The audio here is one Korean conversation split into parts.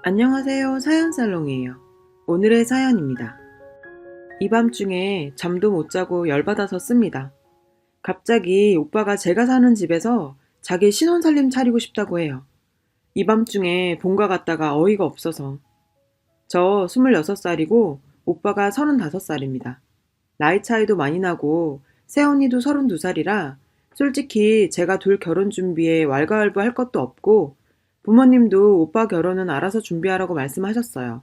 안녕하세요. 사연살롱이에요. 오늘의 사연입니다. 이 밤중에 잠도 못 자고 열받아서 씁니다. 갑자기 오빠가 제가 사는 집에서 자기 신혼살림 차리고 싶다고 해요. 이 밤중에 본가 갔다가 어이가 없어서. 저 26살이고 오빠가 35살입니다. 나이 차이도 많이 나고 새언니도 32살이라 솔직히 제가 둘 결혼 준비에 왈가왈부할 것도 없고 부모님도 오빠 결혼은 알아서 준비하라고 말씀하셨어요.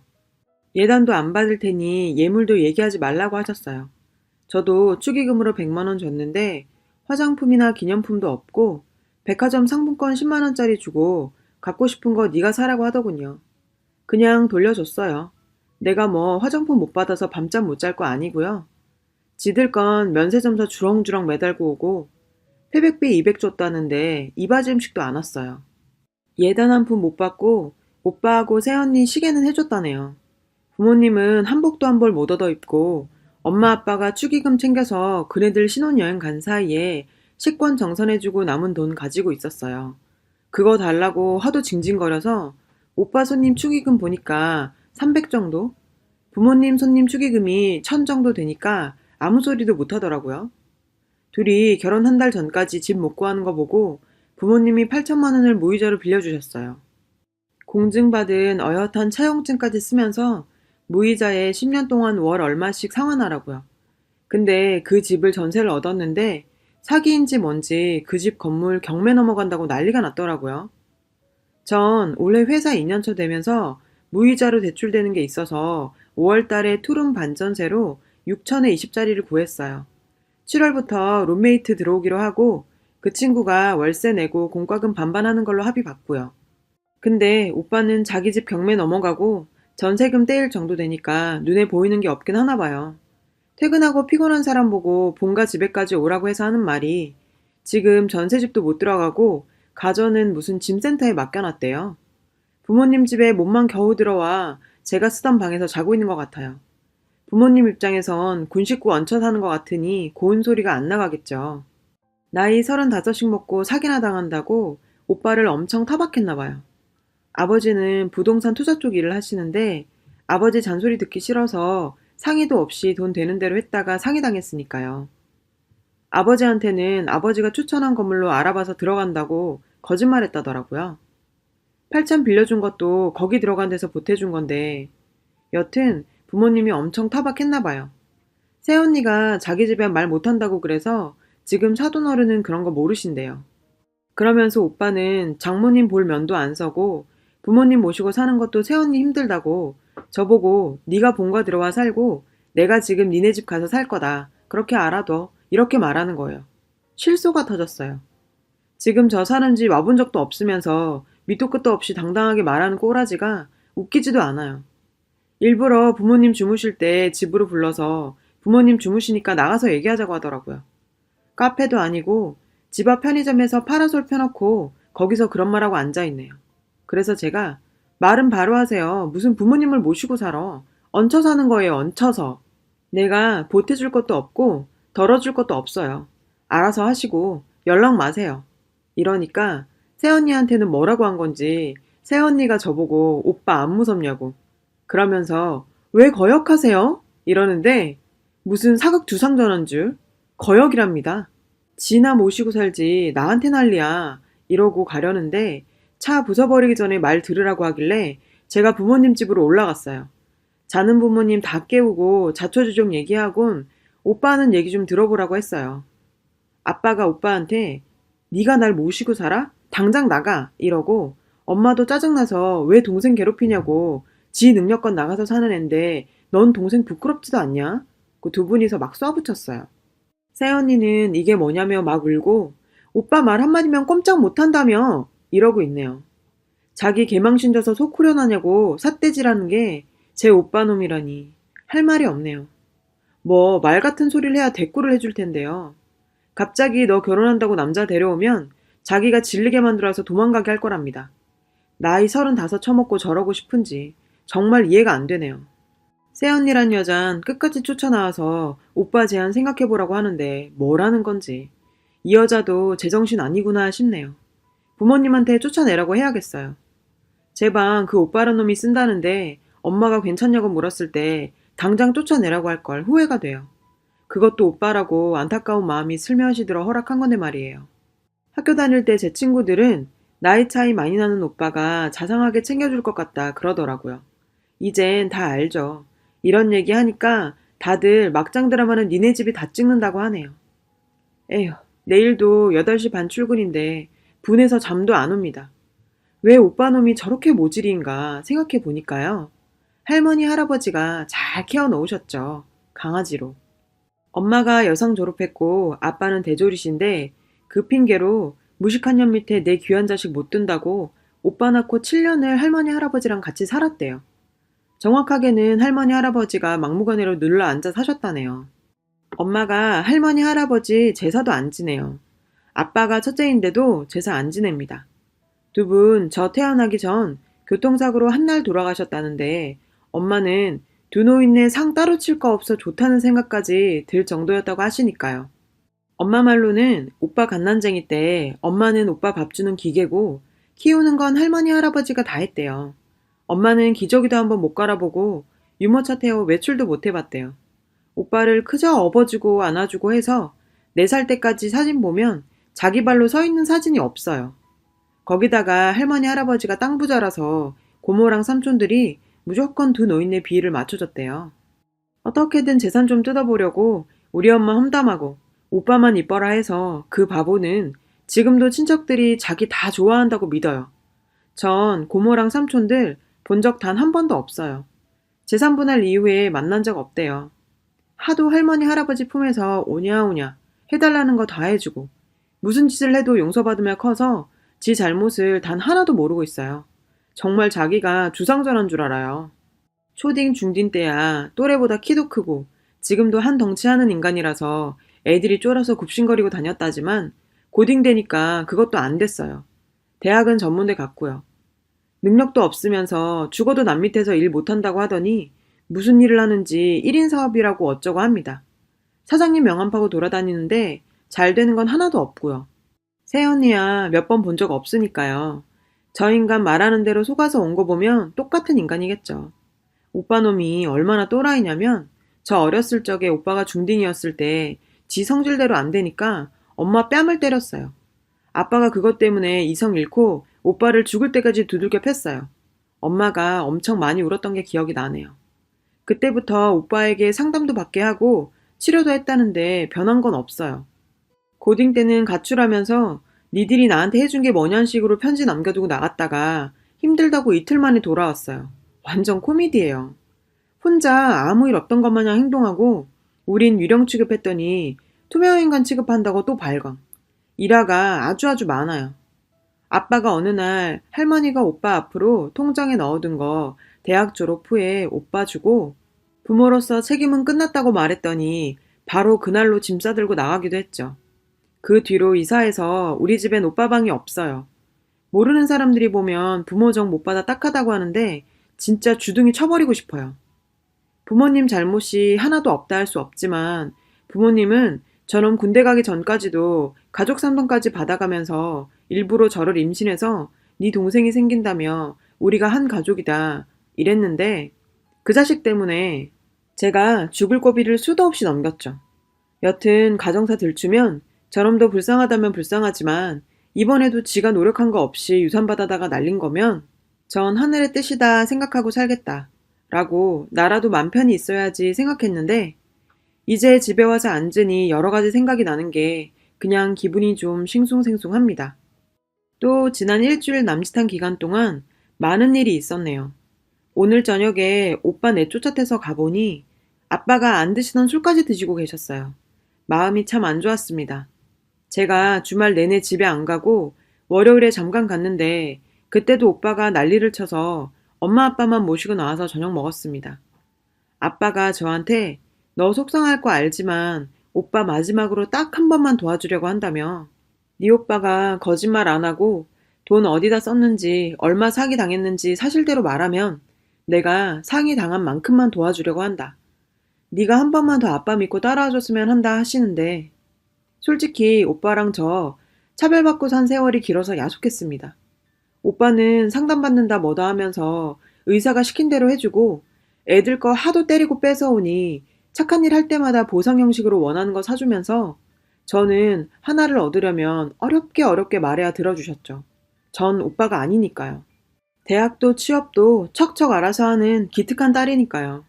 예단도 안 받을 테니 예물도 얘기하지 말라고 하셨어요. 저도 축의금으로 100만 원 줬는데 화장품이나 기념품도 없고 백화점 상품권 10만 원짜리 주고 갖고 싶은 거 네가 사라고 하더군요. 그냥 돌려줬어요. 내가 뭐 화장품 못 받아서 밤잠 못 잘 거 아니고요. 지들 건 면세점서 주렁주렁 매달고 오고 태백비 200 줬다는데 이바지 음식도 안 왔어요. 예단 한 푼 못 받고 오빠하고 새언니 시계는 해줬다네요. 부모님은 한복도 한 벌 못 얻어 입고 엄마 아빠가 축의금 챙겨서 그네들 신혼여행 간 사이에 식권 정산해주고 남은 돈 가지고 있었어요. 그거 달라고 하도 징징거려서 오빠 손님 축의금 보니까 300 정도? 부모님 손님 축의금이 1000 정도 되니까 아무 소리도 못 하더라고요. 둘이 결혼 한 달 전까지 집 못 구하는 거 보고 부모님이 8천만 원을 무이자로 빌려주셨어요. 공증받은 어엿한 차용증까지 쓰면서 무이자에 10년 동안 월 얼마씩 상환하라고요. 근데 그 집을 전세를 얻었는데 사기인지 뭔지 그 집 건물 경매 넘어간다고 난리가 났더라고요. 전 올해 회사 2년차 되면서 무이자로 대출되는 게 있어서 5월 달에 투룸 반전세로 6천에 20짜리를 구했어요. 7월부터 룸메이트 들어오기로 하고 그 친구가 월세 내고 공과금 반반 하는 걸로 합의 봤고요. 근데 오빠는 자기 집 경매 넘어가고 전세금 떼일 정도 되니까 눈에 보이는 게 없긴 하나 봐요. 퇴근하고 피곤한 사람 보고 본가 집에까지 오라고 해서 하는 말이 지금 전세집도 못 들어가고 가전은 무슨 짐센터에 맡겨놨대요. 부모님 집에 몸만 겨우 들어와 제가 쓰던 방에서 자고 있는 것 같아요. 부모님 입장에선 군 식구 얹혀 사는 것 같으니 고운 소리가 안 나가겠죠. 나이 35씩 먹고 사기나 당한다고 오빠를 엄청 타박했나 봐요. 아버지는 부동산 투자 쪽 일을 하시는데 아버지 잔소리 듣기 싫어서 상의도 없이 돈 되는 대로 했다가 상의당했으니까요. 아버지한테는 아버지가 추천한 건물로 알아봐서 들어간다고 거짓말했다더라고요. 8천 빌려준 것도 거기 들어간 데서 보태준 건데 여튼 부모님이 엄청 타박했나 봐요. 새언니가 자기 집에 말 못한다고 그래서 지금 사돈어른은 그런 거 모르신대요. 그러면서 오빠는 장모님 볼 면도 안 서고 부모님 모시고 사는 것도 새언니 힘들다고 저보고 네가 본가 들어와 살고 내가 지금 니네 집 가서 살 거다. 그렇게 알아둬. 이렇게 말하는 거예요. 실소가 터졌어요. 지금 저 사는 집 와본 적도 없으면서 밑도 끝도 없이 당당하게 말하는 꼬라지가 웃기지도 않아요. 일부러 부모님 주무실 때 집으로 불러서 부모님 주무시니까 나가서 얘기하자고 하더라고요. 카페도 아니고 집 앞 편의점에서 파라솔 펴놓고 거기서 그런 말하고 앉아있네요. 그래서 제가 말은 바로 하세요. 무슨 부모님을 모시고 살아. 얹혀 사는 거예요. 얹혀서. 내가 보태줄 것도 없고 덜어줄 것도 없어요. 알아서 하시고 연락 마세요. 이러니까 새언니한테는 뭐라고 한 건지 새언니가 저보고 오빠 안 무섭냐고 그러면서 왜 거역하세요? 이러는데 무슨 사극두상 전환 줄 거역이랍니다. 지나 모시고 살지 나한테 난리야 이러고 가려는데 차 부숴버리기 전에 말 들으라고 하길래 제가 부모님 집으로 올라갔어요. 자는 부모님 다 깨우고 자초지종 얘기하곤 오빠는 얘기 좀 들어보라고 했어요. 아빠가 오빠한테 네가 날 모시고 살아? 당장 나가 이러고 엄마도 짜증나서 왜 동생 괴롭히냐고 지 능력껏 나가서 사는 앤데 넌 동생 부끄럽지도 않냐? 그 두 분이서 막 쏴붙였어요. 새언니는 이게 뭐냐며 막 울고 오빠 말 한마디면 꼼짝 못한다며 이러고 있네요. 자기 개망신 져서 속 후련하냐고 삿대질하는 게 제 오빠 놈이라니 할 말이 없네요. 뭐 말 같은 소리를 해야 대꾸를 해줄 텐데요. 갑자기 너 결혼한다고 남자 데려오면 자기가 질리게 만들어서 도망가게 할 거랍니다. 나이 35 처먹고 저러고 싶은지 정말 이해가 안 되네요. 새언니란 여잔 끝까지 쫓아나와서 오빠 제안 생각해보라고 하는데 뭐라는 건지 이 여자도 제정신 아니구나 싶네요. 부모님한테 쫓아내라고 해야겠어요. 제 방 그 오빠란 놈이 쓴다는데 엄마가 괜찮냐고 물었을 때 당장 쫓아내라고 할 걸 후회가 돼요. 그것도 오빠라고 안타까운 마음이 슬며시 들어 허락한 건데 말이에요. 학교 다닐 때 제 친구들은 나이 차이 많이 나는 오빠가 자상하게 챙겨줄 것 같다 그러더라고요. 이젠 다 알죠. 이런 얘기 하니까 다들 막장 드라마는 니네 집이 다 찍는다고 하네요. 에휴, 내일도 8시 반 출근인데 분해서 잠도 안 옵니다. 왜 오빠 놈이 저렇게 모질인가 생각해 보니까요. 할머니, 할아버지가 잘 키워 놓으셨죠. 강아지로. 엄마가 여상 졸업했고 아빠는 대졸이신데 그 핑계로 무식한 년 밑에 내 귀한 자식 못 둔다고 오빠 낳고 7년을 할머니, 할아버지랑 같이 살았대요. 정확하게는 할머니, 할아버지가 막무가내로 눌러 앉아 사셨다네요. 엄마가 할머니, 할아버지 제사도 안 지내요. 아빠가 첫째인데도 제사 안 지냅니다. 두 분 저 태어나기 전 교통사고로 한날 돌아가셨다는데 엄마는 두 노인네 상 따로 칠 거 없어 좋다는 생각까지 들 정도였다고 하시니까요. 엄마 말로는 오빠 갓난쟁이 때 엄마는 오빠 밥 주는 기계고 키우는 건 할머니 할아버지가 다 했대요. 엄마는 기저귀도 한번 못 갈아보고 유모차 태워 외출도 못 해봤대요. 오빠를 그저 업어주고 안아주고 해서 4살 때까지 사진 보면 자기 발로 서 있는 사진이 없어요. 거기다가 할머니 할아버지가 땅 부자라서 고모랑 삼촌들이 무조건 두 노인네 비위를 맞춰줬대요. 어떻게든 재산 좀 뜯어보려고 우리 엄마 험담하고 오빠만 이뻐라 해서 그 바보는 지금도 친척들이 자기 다 좋아한다고 믿어요. 전 고모랑 삼촌들 본 적 단 한 번도 없어요. 재산 분할 이후에 만난 적 없대요. 하도 할머니 할아버지 품에서 오냐오냐 해달라는 거 다 해주고 무슨 짓을 해도 용서받으며 커서 지 잘못을 단 하나도 모르고 있어요. 정말 자기가 주상전환 줄 알아요. 초딩 중딩 때야 또래보다 키도 크고 지금도 한 덩치하는 인간이라서 애들이 쫄아서 굽신거리고 다녔다지만 고딩 되니까 그것도 안 됐어요. 대학은 전문대 갔고요. 능력도 없으면서 죽어도 남 밑에서 일 못한다고 하더니 무슨 일을 하는지 1인 사업이라고 어쩌고 합니다. 사장님 명함 파고 돌아다니는데 잘 되는 건 하나도 없고요. 새언니야 몇 번 본 적 없으니까요. 저 인간 말하는 대로 속아서 온 거 보면 똑같은 인간이겠죠. 오빠 놈이 얼마나 또라이냐면 저 어렸을 적에 오빠가 중딩이었을 때 지 성질대로 안 되니까 엄마 뺨을 때렸어요. 아빠가 그것 때문에 이성 잃고 오빠를 죽을 때까지 두들겨 팼어요. 엄마가 엄청 많이 울었던 게 기억이 나네요. 그때부터 오빠에게 상담도 받게 하고 치료도 했다는데 변한 건 없어요. 고딩 때는 가출하면서 니들이 나한테 해준 게 뭐냐는 식으로 편지 남겨두고 나갔다가 힘들다고 이틀 만에 돌아왔어요. 완전 코미디예요. 혼자 아무 일 없던 것 마냥 행동하고 우린 유령 취급했더니 투명인간 취급한다고 또 발광. 일화가 아주 많아요. 아빠가 어느 날 할머니가 오빠 앞으로 통장에 넣어둔 거 대학 졸업 후에 오빠 주고 부모로서 책임은 끝났다고 말했더니 바로 그날로 짐 싸들고 나가기도 했죠. 그 뒤로 이사해서 우리 집엔 오빠 방이 없어요. 모르는 사람들이 보면 부모 정 못 받아 딱하다고 하는데 진짜 주둥이 쳐버리고 싶어요. 부모님 잘못이 하나도 없다 할 수 없지만 부모님은 저놈 군대 가기 전까지도 가족 상담까지 받아가면서 일부러 저를 임신해서 네 동생이 생긴다며 우리가 한 가족이다 이랬는데 그 자식 때문에 제가 죽을 고비를 수도 없이 넘겼죠. 여튼 가정사 들추면 저놈도 불쌍하다면 불쌍하지만 이번에도 지가 노력한 거 없이 유산받아다가 날린 거면 전 하늘의 뜻이다 생각하고 살겠다 라고 나라도 맘 편히 있어야지 생각했는데 이제 집에 와서 앉으니 여러 가지 생각이 나는 게 그냥 기분이 좀 싱숭생숭합니다. 또 지난 일주일 남짓한 기간 동안 많은 일이 있었네요. 오늘 저녁에 오빠 내쫓아태서 가보니 아빠가 안 드시던 술까지 드시고 계셨어요. 마음이 참 안 좋았습니다. 제가 주말 내내 집에 안 가고 월요일에 잠깐 갔는데 그때도 오빠가 난리를 쳐서 엄마 아빠만 모시고 나와서 저녁 먹었습니다. 아빠가 저한테 너 속상할 거 알지만 오빠 마지막으로 딱 한 번만 도와주려고 한다며 네 오빠가 거짓말 안 하고 돈 어디다 썼는지 얼마 사기 당했는지 사실대로 말하면 내가 상이 당한 만큼만 도와주려고 한다. 네가 한 번만 더 아빠 믿고 따라와줬으면 한다 하시는데 솔직히 오빠랑 저 차별받고 산 세월이 길어서 야속했습니다. 오빠는 상담받는다 뭐다 하면서 의사가 시킨 대로 해주고 애들 거 하도 때리고 뺏어오니 착한 일 할 때마다 보상 형식으로 원하는 거 사주면서 저는 하나를 얻으려면 어렵게 말해야 들어주셨죠. 전 오빠가 아니니까요. 대학도 취업도 척척 알아서 하는 기특한 딸이니까요.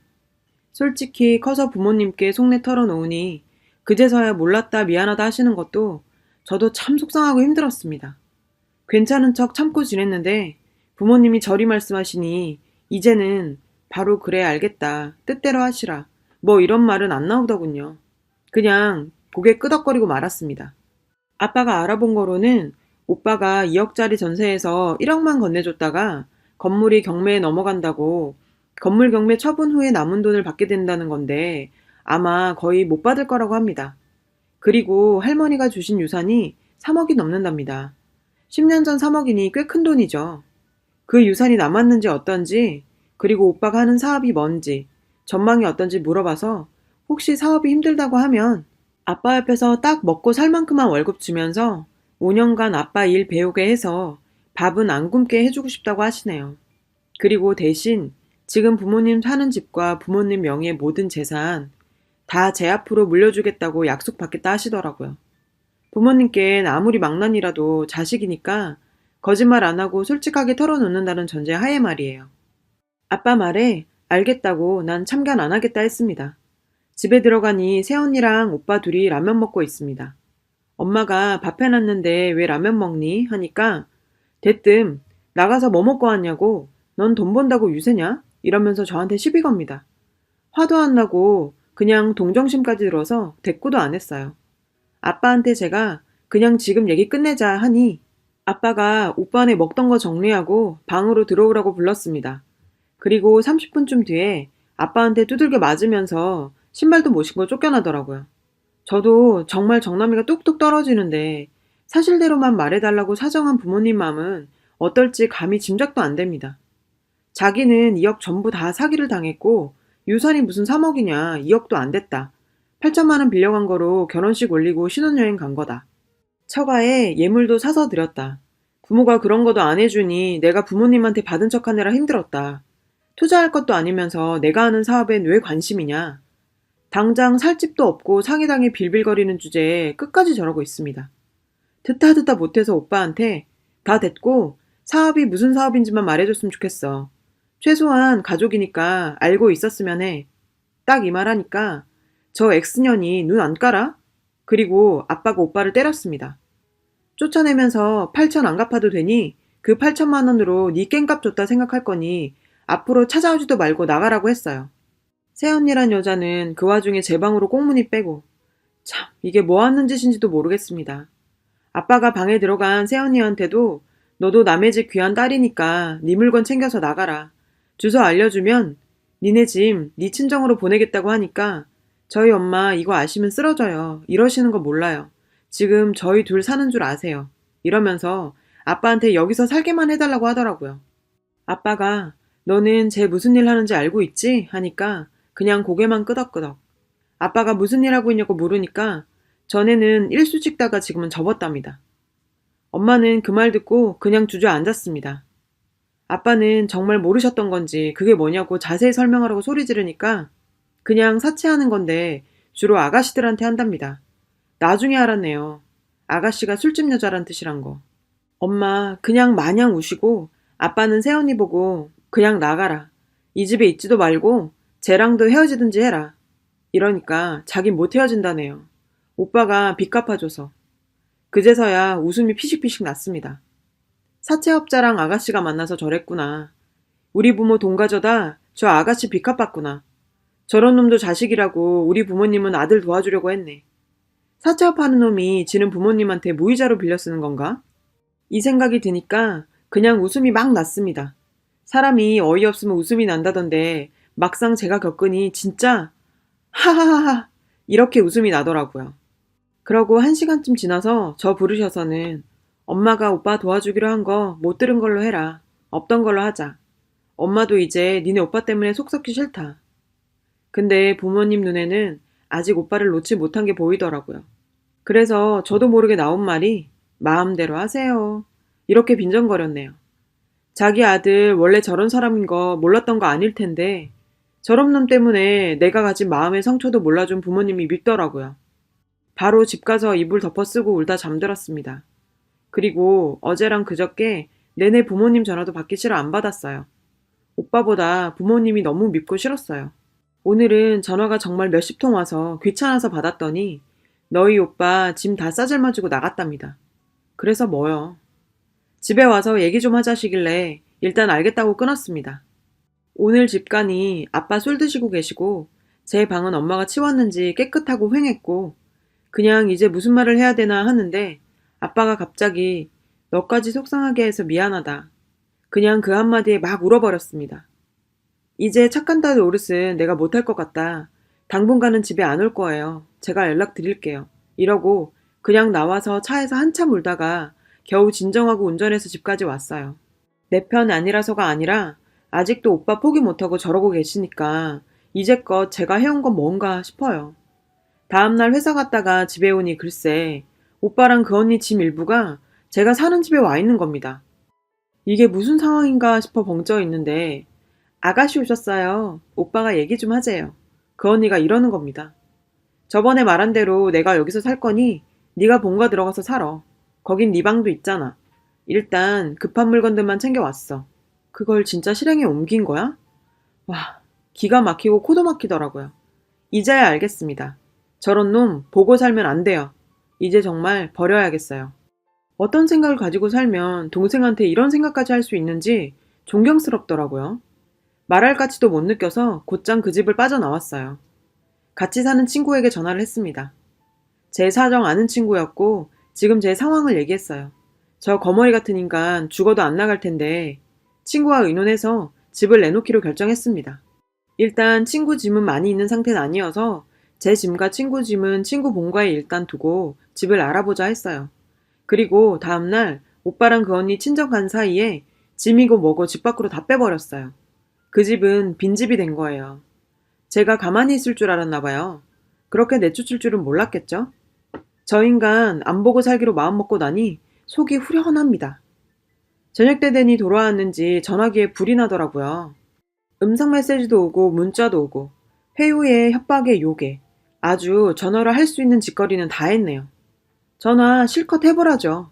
솔직히 커서 부모님께 속내 털어놓으니 그제서야 몰랐다 미안하다 하시는 것도 저도 참 속상하고 힘들었습니다. 괜찮은 척 참고 지냈는데 부모님이 저리 말씀하시니 이제는 바로 그래 알겠다 뜻대로 하시라 뭐 이런 말은 안 나오더군요. 그냥 고개 끄덕거리고 말았습니다. 아빠가 알아본 거로는 오빠가 2억짜리 전세에서 1억만 건네줬다가 건물이 경매에 넘어간다고 건물 경매 처분 후에 남은 돈을 받게 된다는 건데 아마 거의 못 받을 거라고 합니다. 그리고 할머니가 주신 유산이 3억이 넘는답니다. 10년 전 3억이니 꽤 큰 돈이죠. 그 유산이 남았는지 어떤지 그리고 오빠가 하는 사업이 뭔지 전망이 어떤지 물어봐서 혹시 사업이 힘들다고 하면 아빠 옆에서 딱 먹고 살 만큼만 월급 주면서 5년간 아빠 일 배우게 해서 밥은 안 굶게 해주고 싶다고 하시네요. 그리고 대신 지금 부모님 사는 집과 부모님 명의의 모든 재산 다 제 앞으로 물려주겠다고 약속받겠다 하시더라고요. 부모님께는 아무리 망난이라도 자식이니까 거짓말 안 하고 솔직하게 털어놓는다는 전제 하에 말이에요. 아빠 말에 알겠다고 난 참견 안 하겠다 했습니다. 집에 들어가니 새언니랑 오빠 둘이 라면 먹고 있습니다. 엄마가 밥 해놨는데 왜 라면 먹니? 하니까 대뜸 나가서 뭐 먹고 왔냐고 넌 돈 번다고 유세냐? 이러면서 저한테 시비 겁니다. 화도 안 나고 그냥 동정심까지 들어서 대꾸도 안 했어요. 아빠한테 제가 그냥 지금 얘기 끝내자 하니 아빠가 오빠네 먹던 거 정리하고 방으로 들어오라고 불렀습니다. 그리고 30분쯤 뒤에 아빠한테 두들겨 맞으면서 신발도 못 신고 쫓겨나더라고요. 저도 정말 정남이가 뚝뚝 떨어지는데 사실대로만 말해달라고 사정한 부모님 마음은 어떨지 감히 짐작도 안 됩니다. 자기는 2억 전부 다 사기를 당했고 유산이 무슨 3억이냐 2억도 안 됐다. 8천만 원 빌려간 거로 결혼식 올리고 신혼여행 간 거다. 처가에 예물도 사서 드렸다. 부모가 그런 것도 안 해주니 내가 부모님한테 받은 척 하느라 힘들었다. 투자할 것도 아니면서 내가 하는 사업엔 왜 관심이냐. 당장 살 집도 없고 상해당해 빌빌거리는 주제에 끝까지 저러고 있습니다. 듣다 못해서 오빠한테 다 됐고 사업이 무슨 사업인지만 말해줬으면 좋겠어. 최소한 가족이니까 알고 있었으면 해. 딱 이 말 하니까 저 X년이 눈 안 깔아? 그리고 아빠가 오빠를 때렸습니다. 쫓아내면서 8천 안 갚아도 되니 그 8천만 원으로 네 깽값 줬다 생각할 거니 앞으로 찾아오지도 말고 나가라고 했어요. 새언니란 여자는 그 와중에 제 방으로 꽁무니 빼고 참 이게 뭐 하는 짓인지도 모르겠습니다. 아빠가 방에 들어간 새언니한테도 너도 남의 집 귀한 딸이니까 네 물건 챙겨서 나가라. 주소 알려주면 니네 집 네 친정으로 보내겠다고 하니까 저희 엄마 이거 아시면 쓰러져요. 이러시는 거 몰라요. 지금 저희 둘 사는 줄 아세요. 이러면서 아빠한테 여기서 살게만 해달라고 하더라고요. 아빠가 너는 쟤 무슨 일 하는지 알고 있지? 하니까 그냥 고개만 끄덕끄덕. 아빠가 무슨 일 하고 있냐고 물으니까 전에는 일수 찍다가 지금은 접었답니다. 엄마는 그 말 듣고 그냥 주저앉았습니다. 아빠는 정말 모르셨던 건지 그게 뭐냐고 자세히 설명하라고 소리 지르니까 그냥 사치하는 건데 주로 아가씨들한테 한답니다. 나중에 알았네요. 아가씨가 술집 여자란 뜻이란 거. 엄마 그냥 마냥 우시고 아빠는 새언니 보고 그냥 나가라. 이 집에 있지도 말고 쟤랑도 헤어지든지 해라. 이러니까 자긴 못 헤어진다네요. 오빠가 빚 갚아줘서. 그제서야 웃음이 피식피식 났습니다. 사채업자랑 아가씨가 만나서 저랬구나. 우리 부모 돈 가져다 저 아가씨 빚 갚았구나. 저런 놈도 자식이라고 우리 부모님은 아들 도와주려고 했네. 사채업하는 놈이 지는 부모님한테 무이자로 빌려 쓰는 건가? 이 생각이 드니까 그냥 웃음이 막 났습니다. 사람이 어이없으면 웃음이 난다던데 막상 제가 겪으니 진짜 하하하하 이렇게 웃음이 나더라고요. 그러고 1시간쯤 지나서 저 부르셔서는 엄마가 오빠 도와주기로 한 거 못 들은 걸로 해라. 없던 걸로 하자. 엄마도 이제 니네 오빠 때문에 속 썩기 싫다. 근데 부모님 눈에는 아직 오빠를 놓지 못한 게 보이더라고요. 그래서 저도 모르게 나온 말이 마음대로 하세요. 이렇게 빈정거렸네요. 자기 아들 원래 저런 사람인 거 몰랐던 거 아닐 텐데 저런 놈 때문에 내가 가진 마음의 상처도 몰라준 부모님이 밉더라고요. 바로 집 가서 이불 덮어 쓰고 울다 잠들었습니다. 그리고 어제랑 그저께 내내 부모님 전화도 받기 싫어 안 받았어요. 오빠보다 부모님이 너무 밉고 싫었어요. 오늘은 전화가 정말 몇십 통 와서 귀찮아서 받았더니 너희 오빠 짐 다 싸질러주고 나갔답니다. 그래서 뭐요? 집에 와서 얘기 좀 하자시길래 일단 알겠다고 끊었습니다. 오늘 집 가니 아빠 술 드시고 계시고 제 방은 엄마가 치웠는지 깨끗하고 휑했고 그냥 이제 무슨 말을 해야 되나 하는데 아빠가 갑자기 너까지 속상하게 해서 미안하다. 그냥 그 한마디에 막 울어버렸습니다. 이제 착한 딸 노릇은 내가 못할 것 같다. 당분간은 집에 안 올 거예요. 제가 연락드릴게요. 이러고 그냥 나와서 차에서 한참 울다가 겨우 진정하고 운전해서 집까지 왔어요. 내 편 아니라서가 아니라 아직도 오빠 포기 못하고 저러고 계시니까 이제껏 제가 해온 건 뭔가 싶어요. 다음날 회사 갔다가 집에 오니 글쎄 오빠랑 그 언니 짐 일부가 제가 사는 집에 와 있는 겁니다. 이게 무슨 상황인가 싶어 벙쪄 있는데 아가씨 오셨어요. 오빠가 얘기 좀 하재요. 그 언니가 이러는 겁니다. 저번에 말한 대로 내가 여기서 살 거니 네가 본가 들어가서 살아. 거긴 네 방도 있잖아. 일단 급한 물건들만 챙겨왔어. 그걸 진짜 실행에 옮긴 거야? 와, 기가 막히고 코도 막히더라고요. 이제야 알겠습니다. 저런 놈 보고 살면 안 돼요. 이제 정말 버려야겠어요. 어떤 생각을 가지고 살면 동생한테 이런 생각까지 할 수 있는지 존경스럽더라고요. 말할 가치도 못 느껴서 곧장 그 집을 빠져나왔어요. 같이 사는 친구에게 전화를 했습니다. 제 사정 아는 친구였고 지금 제 상황을 얘기했어요. 저 거머리 같은 인간 죽어도 안 나갈 텐데 친구와 의논해서 집을 내놓기로 결정했습니다. 일단 친구 짐은 많이 있는 상태는 아니어서 제 짐과 친구 짐은 친구 본가에 일단 두고 집을 알아보자 했어요. 그리고 다음날 오빠랑 그 언니 친정 간 사이에 짐이고 뭐고 집 밖으로 다 빼버렸어요. 그 집은 빈집이 된 거예요. 제가 가만히 있을 줄 알았나 봐요. 그렇게 내쫓을 줄은 몰랐겠죠? 저 인간 안 보고 살기로 마음먹고 나니 속이 후련합니다. 저녁 때 되니 돌아왔는지 전화기에 불이 나더라고요. 음성 메시지도 오고 문자도 오고 회유에 협박에 욕에 아주 전화로 할 수 있는 짓거리는 다 했네요. 전화 실컷 해보라죠.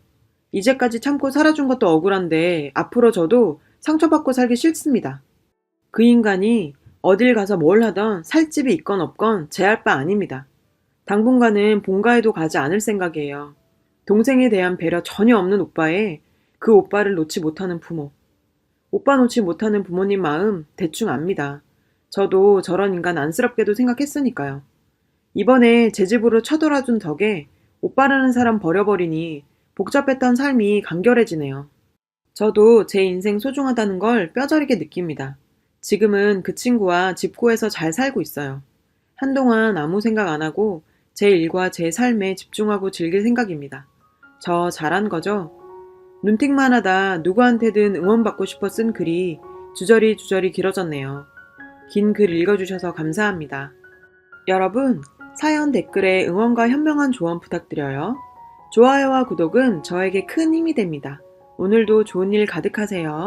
이제까지 참고 살아준 것도 억울한데 앞으로 저도 상처받고 살기 싫습니다. 그 인간이 어딜 가서 뭘 하던 살 집이 있건 없건 제 할 바 아닙니다. 당분간은 본가에도 가지 않을 생각이에요. 동생에 대한 배려 전혀 없는 오빠에 그 오빠를 놓지 못하는 부모. 오빠 놓지 못하는 부모님 마음 대충 압니다. 저도 저런 인간 안쓰럽게도 생각했으니까요. 이번에 제 집으로 쳐들어준 덕에 오빠라는 사람 버려버리니 복잡했던 삶이 간결해지네요. 저도 제 인생 소중하다는 걸 뼈저리게 느낍니다. 지금은 그 친구와 집 구해서 잘 살고 있어요. 한동안 아무 생각 안 하고 제 일과 제 삶에 집중하고 즐길 생각입니다. 저 잘한 거죠? 눈팅만 하다 누구한테든 응원받고 싶어 쓴 글이 주저리 길어졌네요. 긴 글 읽어주셔서 감사합니다. 여러분, 사연 댓글에 응원과 현명한 조언 부탁드려요. 좋아요와 구독은 저에게 큰 힘이 됩니다. 오늘도 좋은 일 가득하세요.